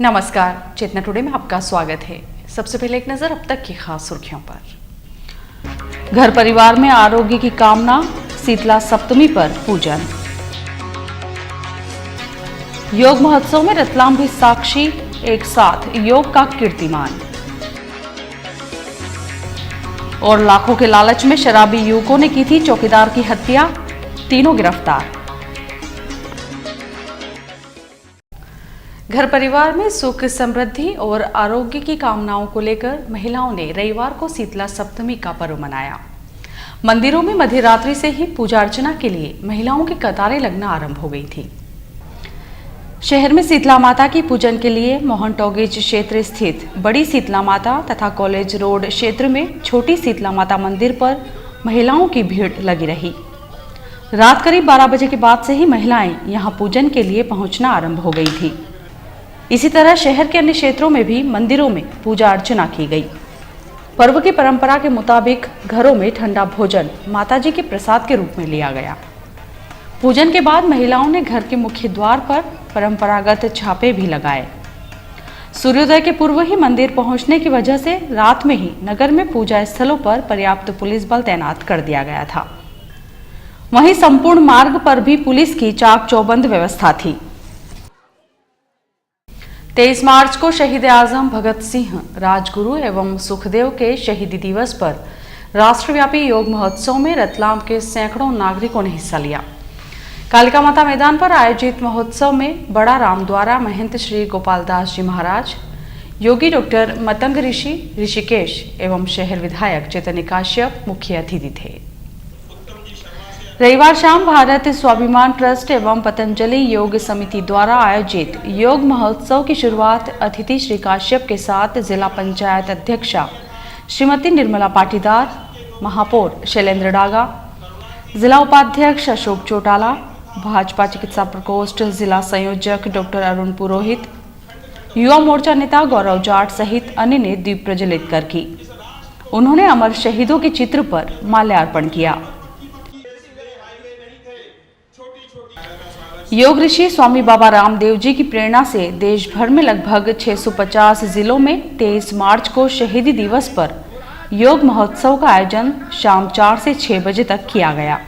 नमस्कार, चेतना टुडे में आपका स्वागत है। सबसे पहले एक नजर अब तक की खास सुर्खियों पर। घर परिवार में आरोग्य की कामना, शीतला सप्तमी पर पूजन। योग महोत्सव में रतलाम भी साक्षी, एक साथ योग का कीर्तिमान। और लाखों के लालच में शराबी युवकों ने की थी चौकीदार की हत्या, तीनों गिरफ्तार। घर परिवार में सुख, समृद्धि और आरोग्य की कामनाओं को लेकर महिलाओं ने रविवार को शीतला सप्तमी का पर्व मनाया। मंदिरों में मध्यरात्रि से ही पूजा अर्चना के लिए महिलाओं की कतारें लगना आरंभ हो गई थी। शहर में शीतला माता की पूजन के लिए मोहन टॉकीज क्षेत्र स्थित बड़ी शीतला माता तथा कॉलेज रोड क्षेत्र में छोटी शीतला माता मंदिर पर महिलाओं की भीड़ लगी रही। रात करीब 12 बजे के बाद से ही महिलाएं यहां पूजन के लिए पहुंचना आरंभ हो गई थी। इसी तरह शहर के अन्य क्षेत्रों में भी मंदिरों में पूजा अर्चना की गई। पर्व की परंपरा के मुताबिक घरों में ठंडा भोजन माताजी के प्रसाद के रूप में लिया गया। पूजन के बाद महिलाओं ने घर के मुख्य द्वार पर परंपरागत छापे भी लगाए। सूर्योदय के पूर्व ही मंदिर पहुंचने की वजह से रात में ही नगर में पूजा स्थलों पर पर्याप्त पुलिस बल तैनात कर दिया गया था। वहीं संपूर्ण मार्ग पर भी पुलिस की चाक चौबंद व्यवस्था थी। 23 मार्च को शहीद आजम भगत सिंह, राजगुरु एवं सुखदेव के शहीदी दिवस पर राष्ट्रव्यापी योग महोत्सव में रतलाम के सैकड़ों नागरिकों ने हिस्सा लिया। कालिका माता मैदान पर आयोजित महोत्सव में बड़ा राम द्वारा महंत श्री गोपाल दास जी महाराज, योगी डॉक्टर मतंग ऋषि ऋषिकेश एवं शहर विधायक चैतन्य काश्यप मुख्य अतिथि थे। रविवार शाम भारत स्वाभिमान ट्रस्ट एवं पतंजलि योग समिति द्वारा आयोजित योग महोत्सव की शुरुआत अतिथि श्री काश्यप के साथ जिला पंचायत अध्यक्षा श्रीमती निर्मला पाटीदार, महापौर शैलेंद्र डागा, जिला उपाध्यक्ष अशोक चौटाला, भाजपा चिकित्सा प्रकोष्ठ जिला संयोजक डॉक्टर अरुण पुरोहित, युवा मोर्चा नेता गौरव जाट सहित अन्य ने दीप प्रज्वलित कर की। उन्होंने अमर शहीदों के चित्र पर माल्यार्पण किया। योग ऋषि स्वामी बाबा रामदेव जी की प्रेरणा से देश भर में लगभग 650 जिलों में 23 मार्च को शहीदी दिवस पर योग महोत्सव का आयोजन शाम 4 से 6 बजे तक किया गया,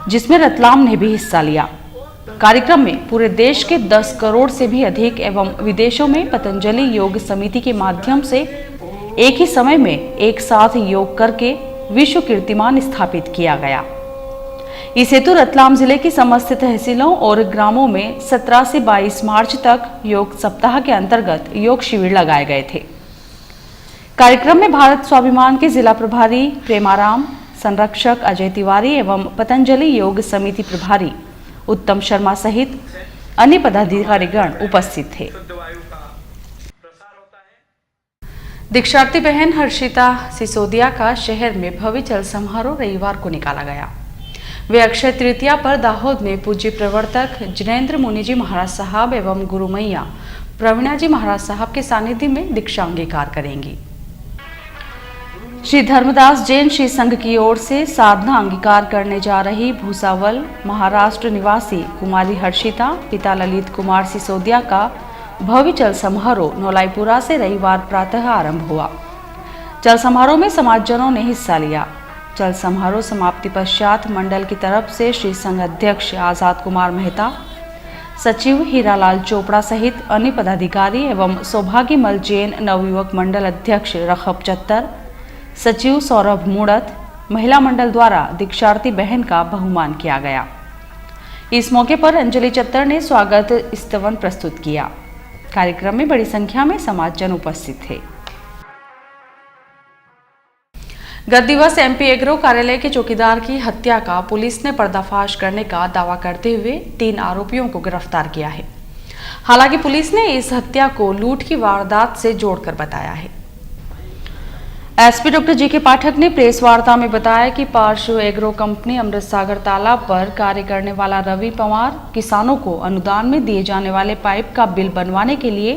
जिसमें रतलाम ने भी हिस्सा लिया। कार्यक्रम में पूरे देश के 10 करोड़ से भी अधिक एवं विदेशों में पतंजलि योग समिति के माध्यम से एक ही समय में एक साथ योग करके विश्व कीर्तिमान स्थापित किया गया। इस हेतु रतलाम जिले की समस्त तहसीलों और ग्रामों में 17 से 22 मार्च तक योग सप्ताह के अंतर्गत योग शिविर लगाए गए थे। कार्यक्रम में भारत स्वाभिमान के जिला प्रभारी प्रेमाराम, संरक्षक अजय तिवारी एवं पतंजलि योग समिति प्रभारी उत्तम शर्मा सहित अन्य पदाधिकारीगण उपस्थित थे। दीक्षार्थी बहन हर्षिता सिसोदिया का शहर में भव्य चल समारोह रविवार को निकाला गया। वे अक्षय तृतीया पर दाहोद में पूज्य प्रवर्तक जिनेंद्र मुनि जी महाराज साहब एवं गुरु मैया प्रवीणा जी महाराज साहब के सानिध्य में दीक्षा अंगीकार करेंगी। श्री धर्मदास जैन श्री संघ की ओर से साधना अंगीकार करने जा रही भूसावल महाराष्ट्र निवासी कुमारी हर्षिता पिता ललित कुमार सिसोदिया का भव्य चल समारोह नौलाईपुरा से रविवार प्रातः आरंभ हुआ। चल समारोह में समाजजनों ने हिस्सा लिया। चल समारोह समाप्ति पश्चात मंडल की तरफ से श्री संघ अध्यक्ष आजाद कुमार मेहता, सचिव हीरालाल चोपड़ा सहित अन्य पदाधिकारी एवं सौभाग्यमल जैन नवयुवक मंडल अध्यक्ष रखब चत्तर, सचिव सौरभ मूड़त, महिला मंडल द्वारा दीक्षार्थी बहन का बहुमान किया गया। इस मौके पर अंजलि चत्तर ने स्वागत स्तवन प्रस्तुत किया। कार्यक्रम में बड़ी संख्या में समाजजन उपस्थित थे। गत दिवस एमपी एग्रो कार्यालय के चौकीदार की हत्या का पुलिस ने पर्दाफाश करने का दावा करते हुए 3 आरोपियों को गिरफ्तार किया है। हालांकि पुलिस ने इस हत्या को लूट की वारदात से जोड़कर बताया है। एसपी डॉक्टर जीके पाठक ने प्रेस वार्ता में बताया कि पार्श्व एग्रो कंपनी अमृत सागर तालाब पर कार्य करने वाला रवि पवार किसानों को अनुदान में दिए जाने वाले पाइप का बिल बनवाने के लिए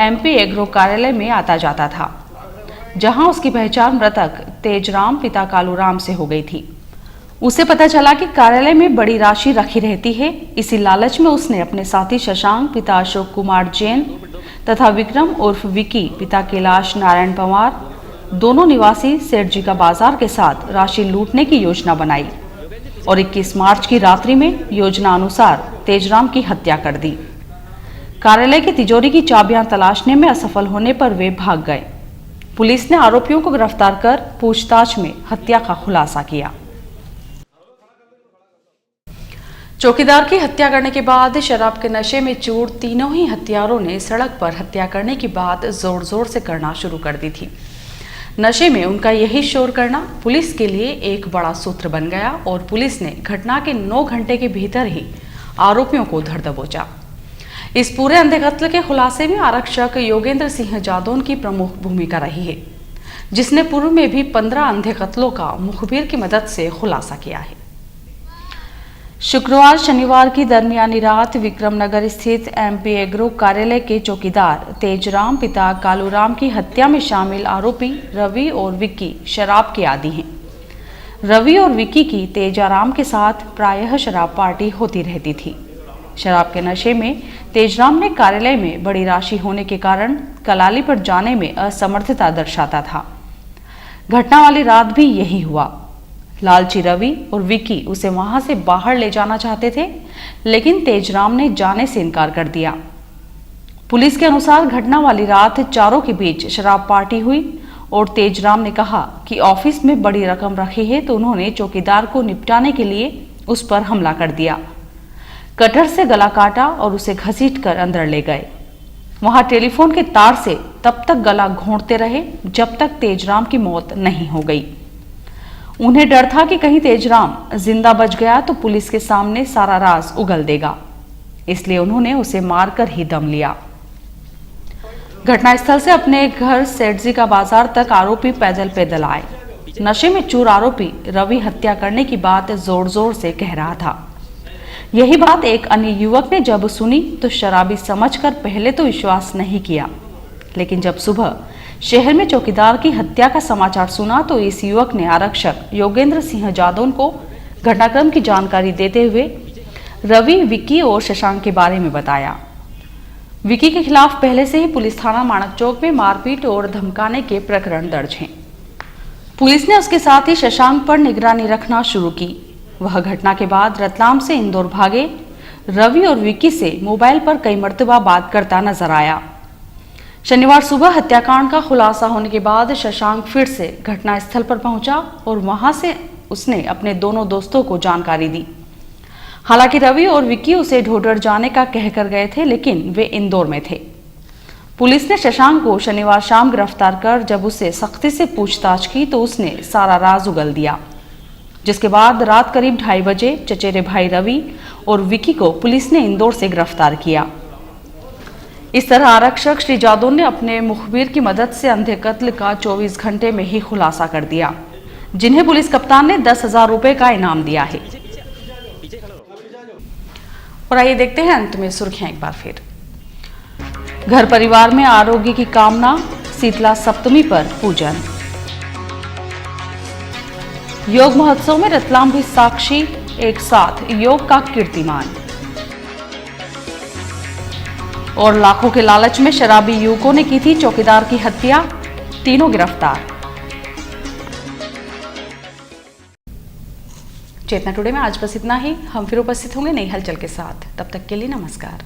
एमपी एग्रो कार्यालय में आता जाता था, जहां उसकी पहचान मृतक तेजराम पिता कालूराम से हो गई थी। उसे पता चला कि कार्यालय में बड़ी राशि रखी रहती है। इसी लालच में उसने अपने साथी शशांक पिता अशोक कुमार जैन तथा विक्रम उर्फ विकी पिता कैलाश नारायण पवार दोनों निवासी सेठजी का बाजार के साथ राशि लूटने की योजना बनाई और 21 मार्च की रात्रि में योजना अनुसार तेजराम की हत्या कर दी। कार्यालय की तिजोरी की चाबियां तलाशने में असफल होने पर वे भाग गए। पुलिस ने आरोपियों को गिरफ्तार कर पूछताछ में हत्या का खुलासा किया। चौकीदार की हत्या करने के बाद शराब के नशे में चूर तीनों ही हत्यारों ने सड़क पर हत्या करने की बात जोर जोर से करना शुरू कर दी थी। नशे में उनका यही शोर करना पुलिस के लिए एक बड़ा सूत्र बन गया और पुलिस ने घटना के 9 घंटे के भीतर ही आरोपियों को धर दबोचा। इस पूरे अंधे कत्ल के खुलासे में आरक्षक योगेंद्र सिंह जादौन की प्रमुख भूमिका रही है, जिसने पूर्व में भी 15 अंधे कत्लों का मुखबिर की मदद से खुलासा किया है। शुक्रवार शनिवार की दरमियानी रात विक्रमनगर स्थित MP एग्रो कार्यालय के चौकीदार तेजराम पिता कालूराम की हत्या में शामिल आरोपी रवि और विक्की शराब के आदी हैं। रवि और विक्की की तेजाराम के साथ प्रायः शराब पार्टी होती रहती थी। शराब के नशे में तेजराम ने कार्यालय में बड़ी राशि होने के कारण कलाली पर जाने में असमर्थता दर्शाता था। घटना वाली रात भी यही हुआ। लालची रवि और विक्की उसे वहां से बाहर ले जाना चाहते थे, लेकिन तेजराम ने जाने से इनकार कर दिया। पुलिस के अनुसार घटना वाली रात चारों के बीच शराब पार्टी हुई और तेजराम ने कहा कि ऑफिस में बड़ी रकम रखी है, तो उन्होंने चौकीदार को निपटाने के लिए उस पर हमला कर दिया। कटर से गला काटा और उसे घसीटकर अंदर ले गए। वहां टेलीफोन के तार से तब तक गला घोंटते रहे जब तक तेजराम की मौत नहीं हो गई। उन्हें डर था कि कहीं तेजराम जिंदा बच गया तो पुलिस के सामने सारा राज उगल देगा, इसलिए उन्होंने उसे मारकर ही दम लिया। घटनास्थल से अपने घर सेठजी का बाजार तक आरोपी पैदल पैदल आए। नशे में चूर आरोपी रवि हत्या करने की बात जोर जोर से कह रहा था। यही बात एक अन्य युवक ने जब सुनी तो शराबी समझकर पहले तो विश्वास नहीं किया, लेकिन जब सुबह शहर में चौकीदार की हत्या का समाचार सुना तो इस युवक ने आरक्षक योगेंद्र सिंह जादौन को घटनाक्रम की जानकारी देते हुए रवि, विक्की और शशांक के बारे में बताया। विक्की के खिलाफ पहले से ही पुलिस थाना माणक चौक में मारपीट और धमकाने के प्रकरण दर्ज हैं। पुलिस ने उसके साथ ही शशांक पर निगरानी रखना शुरू की। वह घटना के बाद रतलाम से इंदौर भागे रवि और विक्की से मोबाइल पर कई मर्तबा बात करता नजर आया। शनिवार सुबह हत्याकांड का खुलासा होने के बाद शशांक फिर से घटनास्थल पर पहुंचा और वहां से उसने अपने दोनों दोस्तों को जानकारी दी। हालांकि रवि और विक्की उसे ढोढर जाने का कहकर गए थे, लेकिन वे इंदौर में थे। पुलिस ने शशांक को शनिवार शाम गिरफ्तार कर जब उसे सख्ती से पूछताछ की तो उसने सारा राज उगल दिया, जिसके बाद रात करीब 2:30 बजे चचेरे भाई रवि और विक्की को पुलिस ने इंदौर से गिरफ्तार किया। इस तरह आरक्षक श्री जादौन ने अपने मुखबिर की मदद से अंधे कत्ल का 24 घंटे में ही खुलासा कर दिया, जिन्हें पुलिस कप्तान ने 10,000 रुपए का इनाम दिया है। और आइए देखते हैं अंत में सुर्खियां एक बार फिर। घर परिवार में आरोग्य की कामना, शीतला सप्तमी पर पूजन। योग महोत्सव में रतलाम भी साक्षी, एक साथ योग का कीर्तिमान। और लाखों के लालच में शराबी युवकों ने की थी चौकीदार की हत्या, तीनों गिरफ्तार। चेतना टुडे में आज बस इतना ही। हम फिर उपस्थित होंगे नई हलचल के साथ। तब तक के लिए नमस्कार।